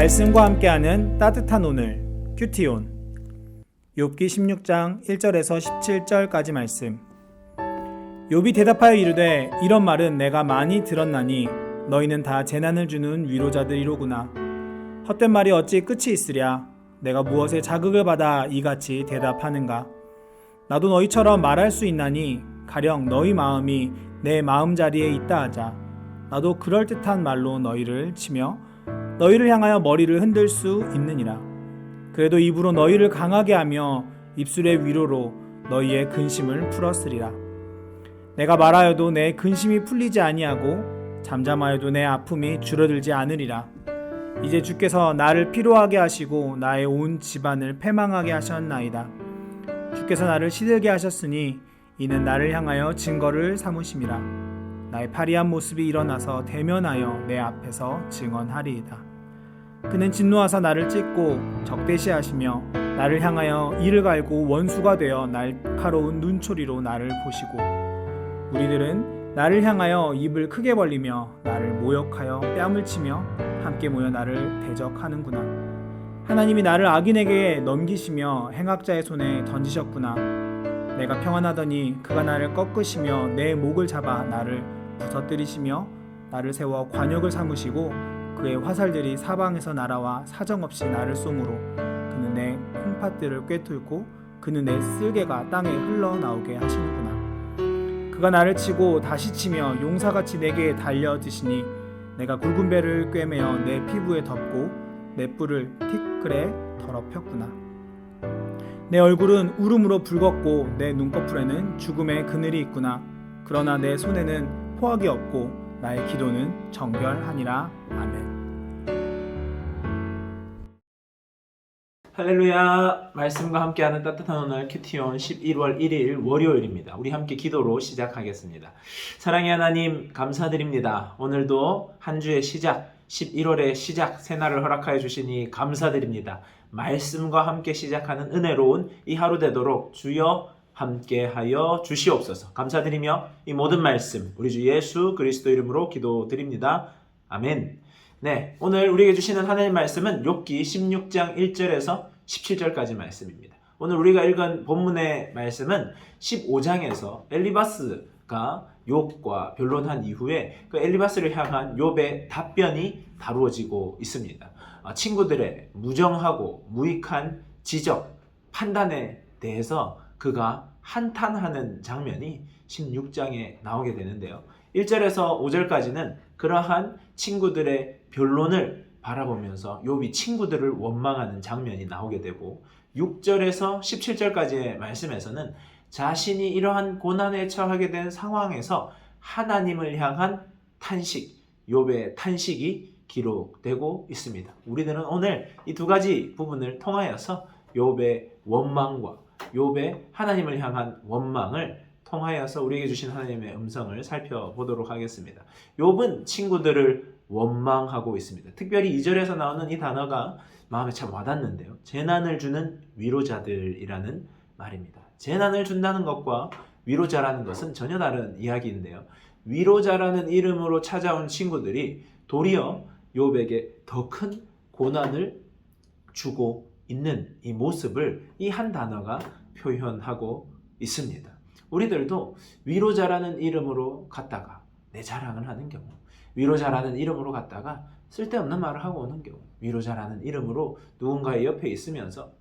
말씀과 함께하는 따뜻한 오늘 큐티온 욥기 16장 1절에서 17절까지 말씀. 욥이 대답하여 이르되 이런 말은 내가 많이 들었나니 너희는 다 재난을 주는 위로자들이로구나. 헛된 말이 어찌 끝이 있으랴. 내가 무엇에 자극을 받아 이같이 대답하는가. 나도 너희처럼 말할 수 있나니 가령 너희 마음이 내 마음자리에 있다 하자. 나도 그럴듯한 말로 너희를 치며 너희를 향하여 머리를 흔들 수 있느니라. 그래도 입으로 너희를 강하게 하며 입술의 위로로 너희의 근심을 풀었으리라. 내가 말하여도 내 근심이 풀리지 아니하고 잠잠하여도 내 아픔이 줄어들지 않으리라. 이제 주께서 나를 피로하게 하시고 나의 온 집안을 패망하게 하셨나이다. 주께서 나를 시들게 하셨으니 이는 나를 향하여 증거를 삼으심이라. 나의 파리한 모습이 일어나서 대면하여 내 앞에서 증언하리이다. 그는 진노하사 나를 찢고 적대시하시며 나를 향하여 이를 갈고 원수가 되어 날카로운 눈초리로 나를 보시고 우리들은 나를 향하여 입을 크게 벌리며 나를 모욕하여 뺨을 치며 함께 모여 나를 대적하는구나. 하나님이 나를 악인에게 넘기시며 행악자의 손에 던지셨구나. 내가 평안하더니 그가 나를 꺾으시며 내 목을 잡아 나를 부서뜨리시며 나를 세워 관역을 삼으시고 그의 화살들이 사방에서 날아와 사정없이 나를 쏘므로 그는 내 콩팥들을 꿰뚫고 그는 내 쓸개가 땅에 흘러나오게 하시는구나. 그가 나를 치고 다시 치며 용사같이 내게 달려드시니 내가 굵은 배를 꿰매어 내 피부에 덮고 내 뿔을 티끌에 더럽혔구나. 내 얼굴은 울음으로 붉었고 내 눈꺼풀에는 죽음의 그늘이 있구나. 그러나 내 손에는 포악이 없고 나의 기도는 정결하니라. 아멘. 할렐루야. 말씀과 함께하는 따뜻한 오늘 큐티온 11월 1일 월요일입니다. 우리 함께 기도로 시작하겠습니다. 사랑의 하나님 감사드립니다. 오늘도 한 주의 시작 11월의 시작 새날을 허락하여 주시니 감사드립니다. 말씀과 함께 시작하는 은혜로운 이 하루 되도록 주여 함께하여 주시옵소서. 감사드리며 이 모든 말씀 우리 주 예수 그리스도 이름으로 기도드립니다. 아멘. 네, 오늘 우리에게 주시는 하나님 말씀은 욥기 16장 1절에서 17절까지 말씀입니다. 오늘 우리가 읽은 본문의 말씀은 15장에서 엘리바스가 욥과 변론한 이후에 그 엘리바스를 향한 욥의 답변이 다루어지고 있습니다. 친구들의 무정하고 무익한 지적, 판단에 대해서 그가 한탄하는 장면이 16장에 나오게 되는데요. 1절에서 5절까지는 그러한 친구들의 변론을 바라보면서 욥이 친구들을 원망하는 장면이 나오게 되고 6절에서 17절까지의 말씀에서는 자신이 이러한 고난에 처하게 된 상황에서 하나님을 향한 탄식, 욥의 탄식이 기록되고 있습니다. 우리들은 오늘 이 두 가지 부분을 통하여서 욥의 원망과 욥의 하나님을 향한 원망을 통하여서 우리에게 주신 하나님의 음성을 살펴보도록 하겠습니다. 욥은 친구들을 원망하고 있습니다. 특별히 2절에서 나오는 이 단어가 마음에 참 와닿는데요. 재난을 주는 위로자들이라는 말입니다. 재난을 준다는 것과 위로자라는 것은 전혀 다른 이야기인데요. 위로자라는 이름으로 찾아온 친구들이 도리어 욥에게 더 큰 고난을 주고 있는 이 모습을 이 한 단어가 표현하고 있습니다. 우리들도 위로자라는 이름으로 갔다가 내 자랑을 하는 경우, 위로자라는 이름으로 갔다가 쓸데없는 말을 하고 오는 경우, 위로자라는 이름으로 누군가의 옆에 있으면서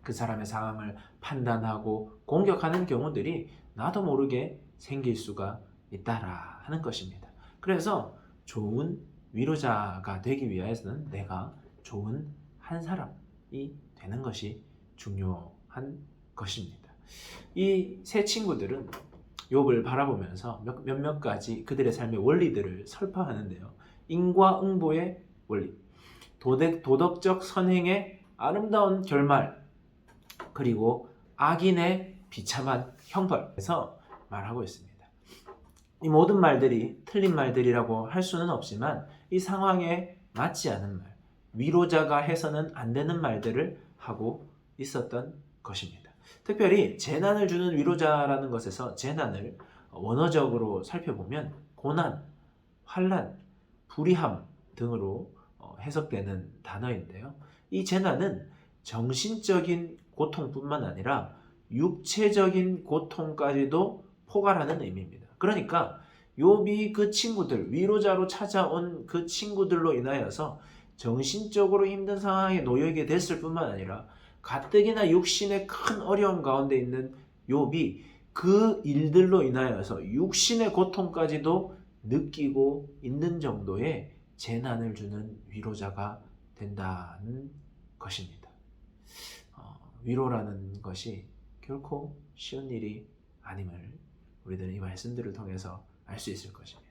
그 사람의 상황을 판단하고 공격하는 경우들이 나도 모르게 생길 수가 있다라 하는 것입니다. 그래서 좋은 위로자가 되기 위해서는 내가 좋은 한 사람이 되는 것이 중요한 것입니다. 이 세 친구들은 욥을 바라보면서 몇몇 가지 그들의 삶의 원리들을 설파하는데요. 인과응보의 원리, 도덕적 선행의 아름다운 결말, 그리고 악인의 비참한 형벌에서 말하고 있습니다. 이 모든 말들이 틀린 말들이라고 할 수는 없지만 이 상황에 맞지 않은 말, 위로자가 해서는 안 되는 말들을 하고 있었던 것입니다. 특별히 재난을 주는 위로자라는 것에서 재난을 원어적으로 살펴보면 고난, 환난, 불의함 등으로 해석되는 단어인데요. 이 재난은 정신적인 고통뿐만 아니라 육체적인 고통까지도 포괄하는 의미입니다. 그러니까 욥이 그 친구들, 위로자로 찾아온 그 친구들로 인하여서 정신적으로 힘든 상황에 놓이게 됐을 뿐만 아니라 가뜩이나 육신의 큰 어려움 가운데 있는 욥이 그 일들로 인하여서 육신의 고통까지도 느끼고 있는 정도의 재난을 주는 위로자가 된다는 것입니다. 위로라는 것이 결코 쉬운 일이 아님을 우리들은 이 말씀들을 통해서 알 수 있을 것입니다.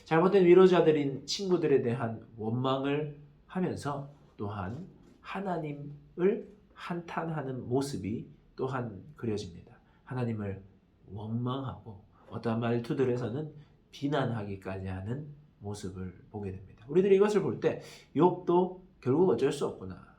잘못된 위로자들인 친구들에 대한 원망을 하면서 또한 하나님을 한탄하는 모습이 또한 그려집니다. 하나님을 원망하고 어떠한 말투들에서는 비난하기까지 하는 모습을 보게 됩니다. 우리들이 이것을 볼 때 욥도 결국 어쩔 수 없구나.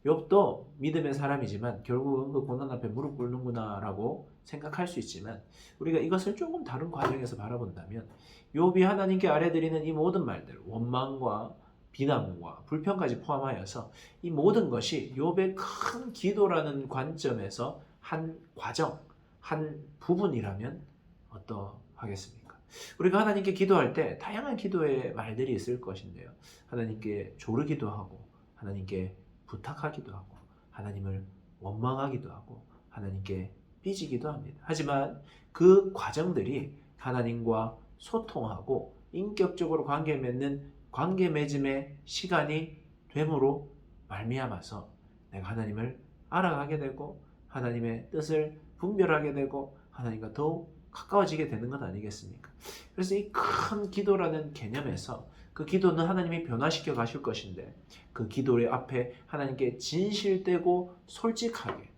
욥도 믿음의 사람이지만 결국은 그 고난 앞에 무릎 꿇는구나 라고 생각할 수 있지만 우리가 이것을 조금 다른 과정에서 바라본다면 욥이 하나님께 아뢰드리는 이 모든 말들, 원망과 비난과 불평까지 포함하여서 이 모든 것이 욥의 큰 기도라는 관점에서 한 과정, 한 부분이라면 어떠하겠습니까? 우리가 하나님께 기도할 때 다양한 기도의 말들이 있을 것인데요. 하나님께 조르기도 하고 하나님께 부탁하기도 하고 하나님을 원망하기도 하고 하나님께 삐지기도 합니다. 하지만 그 과정들이 하나님과 소통하고 인격적으로 관계 맺는 관계 맺음의 시간이 됨으로 말미암아서 내가 하나님을 알아가게 되고 하나님의 뜻을 분별하게 되고 하나님과 더욱 가까워지게 되는 것 아니겠습니까? 그래서 이 큰 기도라는 개념에서 그 기도는 하나님이 변화시켜 가실 것인데 그 기도의 앞에 하나님께 진실되고 솔직하게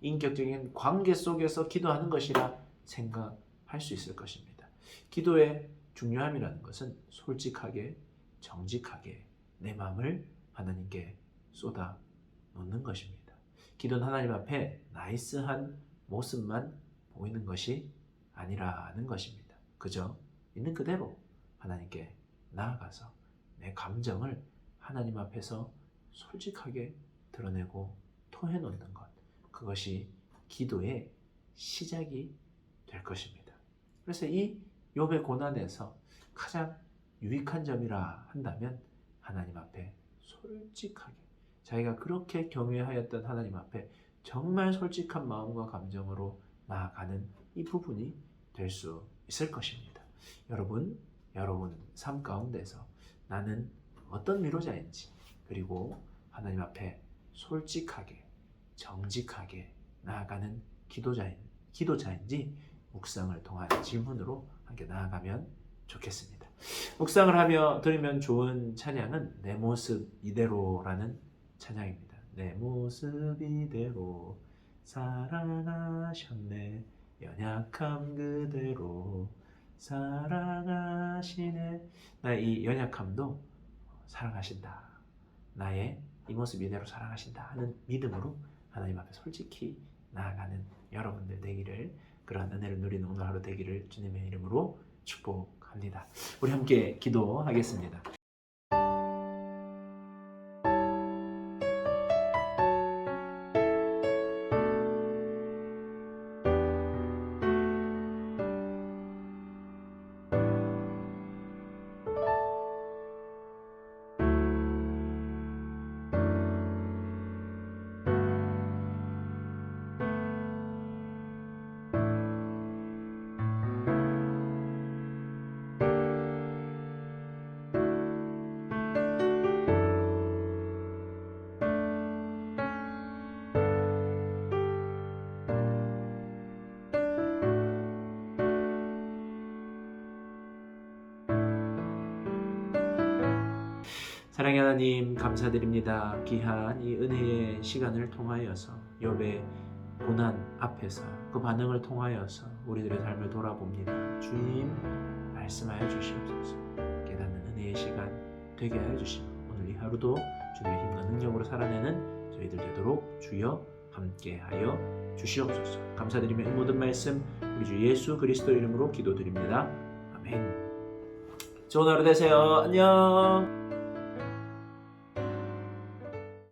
인격적인 관계 속에서 기도하는 것이라 생각할 수 있을 것입니다. 기도의 중요함이라는 것은 솔직하게 정직하게 내 마음을 하나님께 쏟아 놓는 것입니다. 기도는 하나님 앞에 나이스한 모습만 보이는 것이 아니라는 것입니다. 그저 있는 그대로 하나님께 나아가서 내 감정을 하나님 앞에서 솔직하게 드러내고 토해놓는 것, 그것이 기도의 시작이 될 것입니다. 그래서 이 욥의 고난에서 가장 유익한 점이라 한다면 하나님 앞에 솔직하게 자기가 그렇게 경외하였던 하나님 앞에 정말 솔직한 마음과 감정으로 나아가는 이 부분이 될 수 있을 것입니다. 여러분 삶 가운데서 나는 어떤 위로자인지 그리고 하나님 앞에 솔직하게 정직하게 나아가는 기도자인지 묵상을 통한 질문으로 함께 나아가면 좋겠습니다. 묵상을 하며 들으면 좋은 찬양은 내 모습 이대로라는 찬양입니다. 내 모습 이대로 사랑하셨네 연약함 그대로 사랑하시네. 나의 이 연약함도 사랑하신다. 나의 이 모습 이대로 사랑하신다 하는 믿음으로 하나님 앞에 솔직히 나아가는 여러분들 되기를, 그러한 은혜를 누리는 오늘 하루 되기를 주님의 이름으로 축복합니다. 우리 함께 기도하겠습니다. 사랑의 하나님 감사드립니다. 귀한 이 은혜의 시간을 통하여서 욥의 고난 앞에서 그 반응을 통하여서 우리들의 삶을 돌아봅니다. 주님 말씀하여 주시옵소서. 깨닫는 은혜의 시간 되게 하여 주시고 오늘 이 하루도 주님의 힘과 능력으로 살아내는 저희들 되도록 주여 함께하여 주시옵소서. 감사드리며 이 모든 말씀 우리 주 예수 그리스도 이름으로 기도드립니다. 아멘. 좋은 하루 되세요. 안녕.